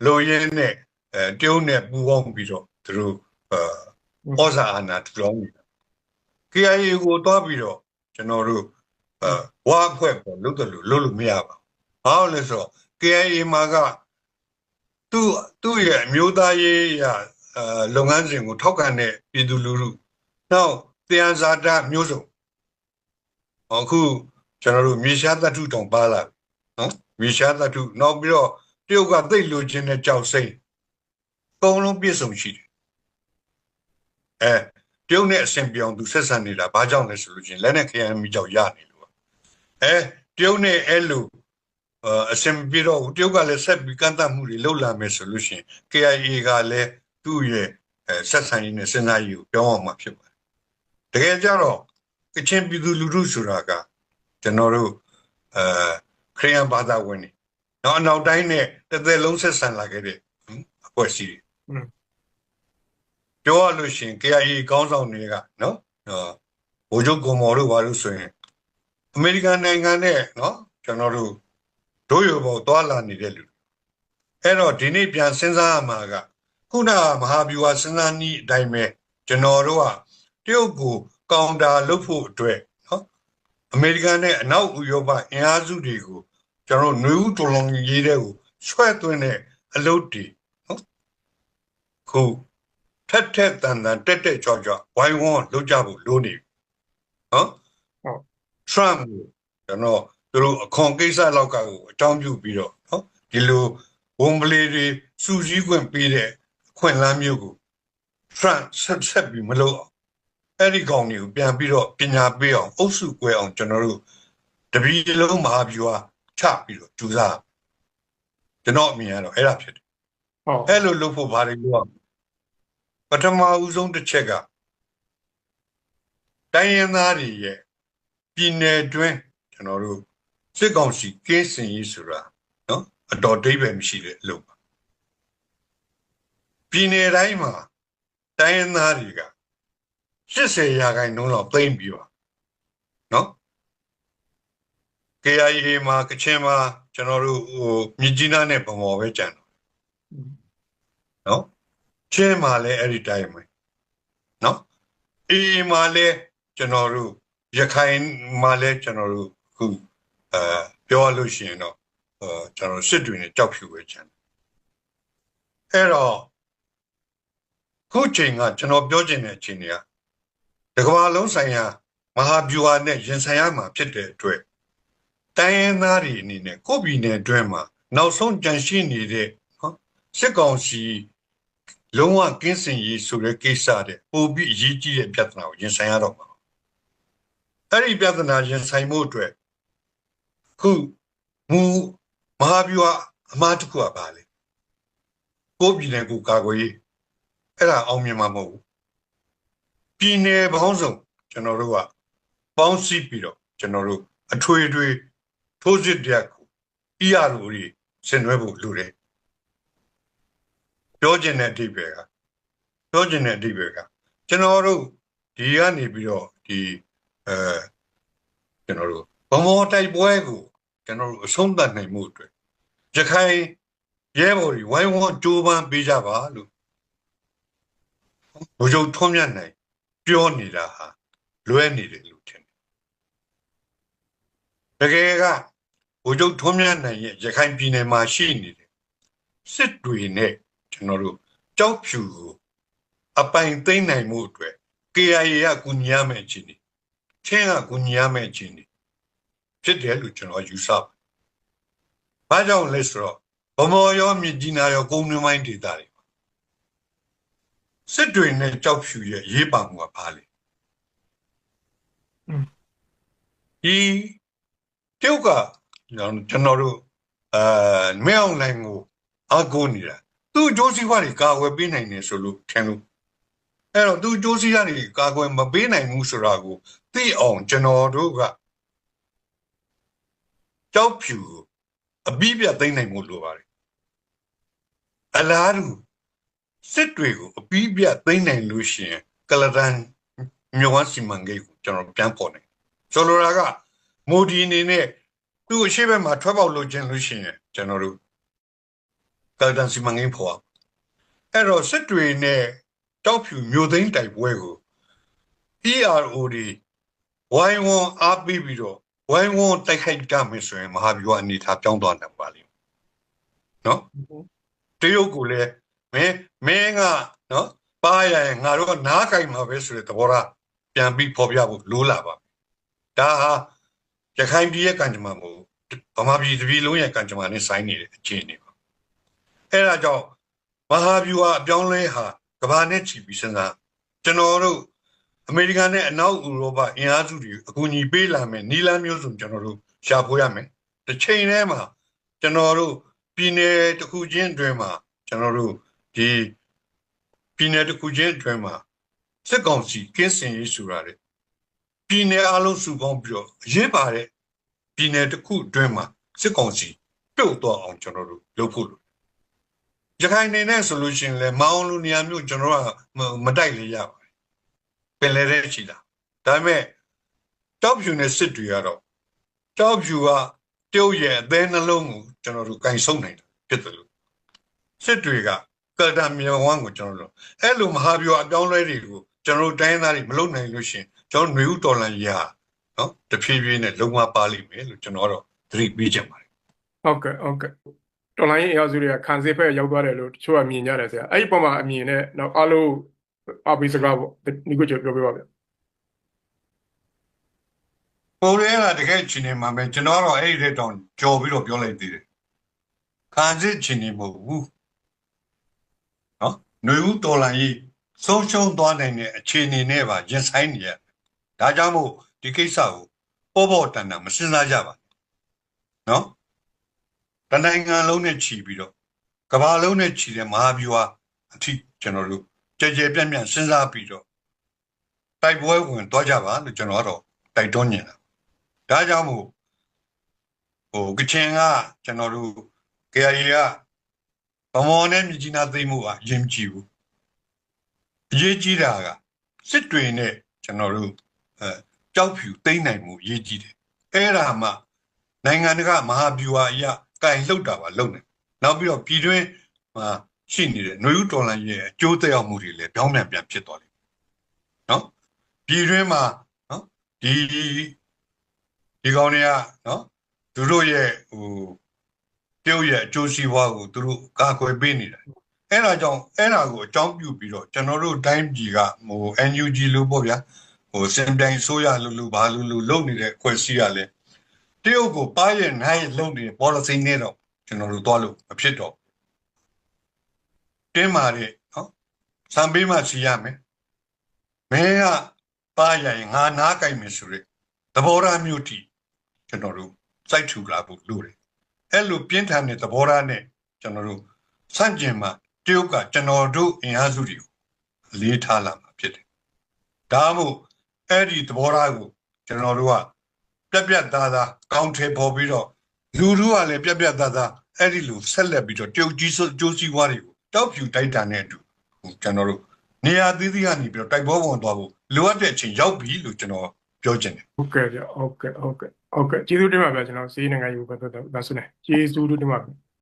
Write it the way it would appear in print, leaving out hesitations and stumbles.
လိုရင်းနဲ့တရုတ်နဲ့ပူးပေါင်းပြီးတော့သူတို့ဩဇာအာဏာထူထောင်နေတာ KIA ကိုတွားပြီးတော့ကျွန်တော်တို့ဝါအဖွဲ့ပေါ်လုပ်တယ်လို့မရပါဘူးဘာလို့လဲဆိုတော့ KIA မှာကသူ့ရဲ့အမျိုးသားရေးလုပ်ငန်းစဉ်ကိုထောက်ခံတဲ့ပြည်သူလူထုနောက်တရားစာတမျိုးစုံအခုကျွန်တော်တို့မြေရှားသတ္ထုတောင်ပါလာနော်မြေရှားသတ္ထုနောက်ပြီးတော့တရုတ်ကသိလိုချင်တဲ့ကြောက်စိမ့်အကုန်လုံးပြည့်စုံရှိတယ်တရုတ်နဲ့အဆင်ပြောင်းသူဆက်ဆံနေတာဘာကြောင့်လဲဆိုလို့ချင်းလက်နဲ့ခရမ်းမိကြောက်ရနေလို့တရုတ်နဲ့အဲ့လိုအဆင်ပြေတော့တရုတ်ကလည်းဆက်ပြီးကန့်သတ်မှုတွေလုပ်လာမယ်ဆိုလို့ရှိရင် KIA ကလည်းသူ့ရဲ့ဆက်ဆံရေးနဲ့စဉ်းစားရေးကိုပြောင်းအောင်မှာဖြစ်ပါတယ်တကယ်ကြတော့ကချင်ပြည်သူလူထုဆိုတာကကျွန်တော်တို့ခရစ်ယာန်ဘာသာဝင်တွေနောက်အနောက်တိုင်းနဲ့တစ်သက်လုံးဆက်ဆံလာခဲ့တဲ့အဖွဲ့အစည်းတွေပြောရလို့ရှိရင် KIA ကောင်းဆောင်တွေကနော်ဗိုလ်ချုပ်ကွန်မော်တို့ဘာလို့ဆိုရင်အမေရိကန်နိုင်ငံနဲ့နော်ကျွန်တော်တို့တို့ရပေါ်သွားလာနေတဲ့လူအဲ့တော့ဒီနေ့ပြန်စဉ်းစားရမှာကခုနမဟာဗျူဟာစဉ်းစားနည်းအတိုင်းပဲကျွန်တော်တို့ကတရုတ်ကိုကောင်တာလုပ်ဖို့အတွက်နော်အမေရိကန်နဲ့အနောက်ဥရောပအင်အားစုတွေကိုကျွန်တော်တို့ຫນွေဦးတော်လုံးရေးတဲ့ကိုဆွဲသွင်းတဲ့အလုပ်တွေနော်ခုထက်တန်တက်ကြွဝိုင်းဝန်းလုပ်ကြဖို့လိုနေနော်Trump ကိုကျွန်တော်သူတို့အခွန်ကိစ္စလောက်ကကိုအကြောင်းပြုပြီးတော့နော်ဒီလိုဝန်ပလေးတွေစူးစီးခွင့်ပေးတဲ့အခွင့်အလမ်းမျိုးကို Trump ဆက်ပြီးမလုပ်အောင်အဲ့ဒီကောင်တွေကိုပြန်ပြီးတော့ပညာပေးအောင်အုပ်စုကွဲအောင်ကျွန်တော်တို့တပီလုံးမဟာဗျူဟာချပြီးတော့ကြိုးစားကျွန်တော်အမြင်ကတော့အဲ့ဒါဖြစ်တယ်ဟုတ်အဲ့လိုလုပ်ဖို့ဘာတွေလုပ်ရမလဲပထမဦးဆုံးတစ်ချက်ကတိုင်းရင်းသားတွေရဲ့ပြည်နယ်တွင်းကျွန်တော်တို့စစ်ကောင်စီကင်းစင်ရေးဆိုတာနော်အတော်ဒိဗ္ဗေမရှိတဲ့အလုပ်ပါပြည်နယ်တိုင်းမှာတိုင်းရင်းသားတွေက80%လောက်သိမ့်ပြီးပါနော် KIA မှာကချင်မှာကျွန်တော်တို့မြစ်ကြီးနားနဲ့ဗမော်ပဲကြံတော့နော်ချင်းမှာလည်းအဲ့ဒီတိုင်းပဲနော်အေးမှာလည်းကျွန်တော်တို့ရခိုင်မှာလည်းကျွန်တော်တို့ခုပြောလို့ရှိရင်တော့ကျွန်တော်စစ်တွေနဲ့ကြောက်ဖြူပဲကြံအဲ့တော့ခုချိန်ကကျွန်တော်ပြောချင်တဲ့အချိန်တွေကတကမ္ဘာလုံးဆိုင်ရာမဟာဗျူဟာနဲ့ရင်ဆိုင်ရမှာဖြစ်တဲ့အတွက်တိုင်းရင်းသားတွေအနေနဲ့ကိုယ့်ပြည်နယ်အတွင်းမှာနောက်ဆုံးကြန့်ရှိနေတဲ့နော်စစ်ကောင်စီလုံးဝကင်းစင်ရေးဆိုတဲ့ကိစ္စတဲ့ပိုပြီးအရေးကြီးတဲ့ပြဿနာကိုရင်ဆိုင်ရတော့မှာအဲ့ဒီပြဿနာရင်ဆိုင်မှုအတွက်ခုမဟာဗျူဟာအမှားတစ်ခုကပါလေကိုယ့်ပြည်နယ်ကိုကာကွယ်ရေးအဲ့ဒါအောင်မြင်မှာမဟုတ်ဘူးပြည်နယ်ပေါင်းစုံကျွန်တော်တို့ကပေါင်းစည်းပြီးတော့ကျွန်တော်တို့အထွေထိုးစစ်တက်ကိုEROတွေဆင်နွှဲဖို့လိုတယ်ပြောချင်တဲ့အဓိပ္ပာယ်ကကျွန်တော်တို့ဒီကနေပြီးတော့ဒီကျွန်တော်တို့ဗမော်တိုက်ပွဲကိုကျွန်တော်တို့အဆုံးသတ်နိုင်မှုအတွက်ရခိုင်ရဲဘော်တွေဝိုင်းဝန်းကြိုးပမ်းပေးကြပါလို့ဘုရားထွန်းမြတ်နိုင်ပြောနေတာဟာလွဲနေတယ်လို့ထင်တယ်တကယ်ကဘုရားထွန်းမြတ်နိုင်ရဲ့ရခိုင်ပြည်နယ်မှာရှိနေတဲ့စစ်တွေနဲ့ကျွန်တော်တို့ကြောက်ဖြူကိုအပိုင်သိမ်းနိုင်မှုအတွက် KIA ကကူညီရမယ့်အခြေအနေချင်းကကူညီရမယ့်အခြေအနေဖြစ်တယ်လို့ကျွန်တော်ယူဆပါတယ်။ဘာကြောင့်လဲဆိုတော့ဗမော်ရောမြစ်ကြီးနားရောကုန်းတွင်းပိုင်းဒေသတွေစစ်တွေနဲ့ကြောက်ဖြူရဲ့ရေးပါမှုကဘာလဲဒီတယောက်ကကျွန်တော်တို့မဲအောင်လိုင်းကိုအကူနေတာသူ့အကျိုးစီးပွားတွေကာကွယ်ပေးနိုင်တယ်ဆိုလို့ထင်လို့အဲ့တော့သူ့အကျိုးစီးပွားတွေကာကွယ်မပေးနိုင်ဘူးဆိုတာကိုသိအောင်ကျွန်တော်တို့ကကြောက်ဖြူအပြည့်ပြသိမ်းနိုင်မှုလိုပါတယ်အလားတူစစ်တွေကိုအပြည့်ပြသိမ်းနိုင်လို့ရှိရင်ကလဒန်မြို့ဝစီမံကိန်းကိုကျွန်တော်ပြန်ပေါ်နိုင်ဆိုလိုတာကမိုဒီအနေနဲ့သူ့အရှိဘက်မှာထွက်ပေါက်လိုချင်လို့ရှိရင်ကျွန်တော်တို့ ကာတန်စီမံကိန်းဖော်အဲ့တော့စစ်တွေနဲ့တောက်ဖြူမြို့သိမ်းတိုက်ပွဲကို ERO တွေဝိုင်းဝန်းအားပေးပြီးတော့ဝိုင်းဝန်းတိုက်ခိုက်ကြမယ်ဆိုရင်မဟာဗျူဟာအနေထားပြောင်းသွားနိုင်ပါလိမ့်မယ်နော်တရုတ်ကလည်းမင်းကနော်ပါရရင်ငါတို့ကနားကြိုက်မှာပဲဆိုတဲ့သဘောထားပြန်ပြီးဖော်ပြဖို့လိုလာပါဒါဟာရခိုင်ပြည်ရဲ့ကံကြမ္မာမဟုတ်ဗမာပြည်တပြည်လုံးရဲ့ကံကြမ္မာနဲ့ဆိုင်နေတဲ့အခြေအနေပါအဲ့ဒါကြောင့်မဟာဗျူဟာအပြောင်းလဲဟာကမ္ဘာနဲ့ချီပြီးစဉ်းစားကျွန်တော်တို့အမေရိကန်နဲ့အနောက်ဥရောပအင်အားစုတွေအကူအညီပေးလာမယ်နီလန်းမျိုးစုံကျွန်တော်တို့ရှာဖွေရမယ်တစ်ချိန်တည်းမှာကျွန်တော်တို့ပြည်နယ်တစ်ခုချင်းအတွင်းမှာကျွန်တော်တို့ဒီပြည်နယ်တစ်ခုချင်းအတွင်းမှာစစ်ကောင်စီကင်းစင်ရေးဆိုတာလေပြည်နယ်အလုံးစုပေါင်းပြီးတော့အရေးပါတဲ့ပြည်နယ်တစ်ခုအတွင်းမှာစစ်ကောင်စီပြုတ်သွားအောင်ကျွန်တော်တို့လုပ်ဖို့လိုရခိုင်နေနဲ့ဆိုလို့ရှိရင်လည်းမောင်းလူနေရာမျိုးကျွန်တော်ကမတိုက်လေရပါတယ်ပင်လေတဲ့ရှိတာဒါပေမဲ့တောက်ဖြူနဲ့စစ်တွေကတော့တောက်ဖြူကတရုတ်ရဲ့အသေးနှလုံးကိုကျွန်တော်တို့ကင်ဆုံနိုင်တယ်ဖြစ်တယ်လို့စစ်တွေကကာတာမြေဝမ်းကိုကျွန်တော်တို့အဲ့လိုမဟာဗျူဟာအပြောင်းလဲတွေကိုကျွန်တော်တို့တိုင်းသားတွေမလုပ်နိုင်လို့ရှိရင်ကျွန်တော်ຫນွေဥတော်လန်ကြီးဟာနော်တဖြည်းဖြည်းနဲ့လုံးဝပါလိမ့်မယ်လို့ကျွန်တော်တော့သတိပေးချင်ပါတယ်ဟုတ်ကဲ့တော်လိုင်းအရာစုတွေကခံစစ်ဖက်ရောက်သွားတယ်လို့တချို့ကမြင်ကြတယ်ဆရာအဲ့ဒီပုံမှာအမြင်နဲ့နောက်အားလုံးအပိစကားပေါ့ဒီကိုပြောပြပါဗျပေါ်ရဲကတကယ်ချင်းနေမှာပဲကျွန်တော်တော့အဲ့ဒီတဲ့တောင်ကြော်ပြီးတော့ပြောလိုက်သေးတယ်ခံစစ်ချင်းနေမဟုတ်ဘူးနော်ຫນွေဥတော်လန်ကြီးဆုံးရှုံးသွားနိုင်တဲ့အခြေအနေနဲ့ပါရင်ဆိုင်နေရဒါကြောင့်မို့ဒီကိစ္စကိုပေါ်တန်မစဉ်းစားကြပါနော်တနိုင်ငံလုံးနဲ့ချီပြီးတော့ကမ္ဘာလုံးနဲ့ချီတဲ့မဟာဗျူဟာအထိကျွန်တော်တို့ကြဲပြန့်ပြန့်စဉ်းစားပြီးတော့တိုက်ပွဲဝင်သွားကြပါလို့ကျွန်တော်ကတော့တိုက်တွန်းနေတာဒါကြောင့်မို့ကချင်ကကျွန်တော်တို့ KIA ကဗမော်နဲ့မြကြီးနားသိမ်းမှုကရင်ကြည့်ဘူးအရေးကြီးတာကစစ်တွေနဲ့ကျွန်တော်တို့ကြောက်ဖြူသိမ်းနိုင်မှုအရေးကြီးတယ်အဲ့ဒါမှနိုင်ငံတကာမဟာဗျူဟာအရာကင်လှုပ်တာပါလုံနေနောက်ပြီးတော့ပြည်တွင်းမှာရှိနေတဲ့ຫນွေဥတော်လန်ရဲ့အကျိုးသက်ရောက်မှုတွေလည်းပြောင်းပြန်ဖြစ်သွားလိမ့်မယ်နော်ပြည်တွင်းမှာနော်ဒီကောင်တွေကနော်သူတို့ရဲ့ပြုတ်ရဲ့အကျိုးစီးပွားကိုသူတို့ကာကွယ်ပေးနေတာအဲ့ဒါကြောင့်အဲ့ဒါကိုအကြောင်းပြုပြီးတော့ကျွန်တော်တို့တိုင်းပြည်ကNUG လို့ပေါ့ဗျာစင်ပြိုင်ဆိုရလို့ဘာလို့လုပ်နေတဲ့အဖွဲ့အစည်းကလည်းတရုတ်ကိုပါရဲ့နိုင်လုပ်နေတဲ့ policy နဲ့တော့ကျွန်တော်တို့သွားလို့မဖြစ်တော့တင်းမာတဲ့နော်စံပေးမှစီရမယ်မင်းကပါရင်ငါနားကြိုက်မယ်ဆိုတဲ့သဘောထားမျိုးတိကျွန်တော်တို့စိုက်ထူလာဖို့လိုတယ်အဲ့လိုပြင်းထန်တဲ့သဘောထားနဲ့ကျွန်တော်တို့စန့်ကျင်မှာတရုတ်ကကျွန်တော်တို့အင်အားစုတွေကိုလေးထားလာမှာဖြစ်တယ်ဒါမှမဟုတ်အဲ့ဒီသဘောထားကိုကျွန်တော်တို့ကပြတ်သားသားကောင်းထဲပေါ်ပြီးတော့လူထုကလည်းပြတ်သားသားအဲ့ဒီလိုဆက်လက်ပြီးတော့တရုတ်ကြီးကျိုးစီးပွားတွေကိုတောက်ဖြူတိုက်တာနဲ့အတူကျွန်တော်တို့နေရာသီးသီးကနေပြီးတော့တိုက်ပွဲဝင်သွားဖို့လိုအပ်တဲ့အချိန်ရောက်ပြီလို့ကျွန်တော်ပြောချင်တယ်ဟုတ်ကဲ့ဗျဟုတ်ကဲ့ကျေးဇူးတင်ပါဗျကျွန်တော်စီးနိုင်ငံရေးဘက်တော့ဒါဆိုနေကျေးဇူးတင်ပါ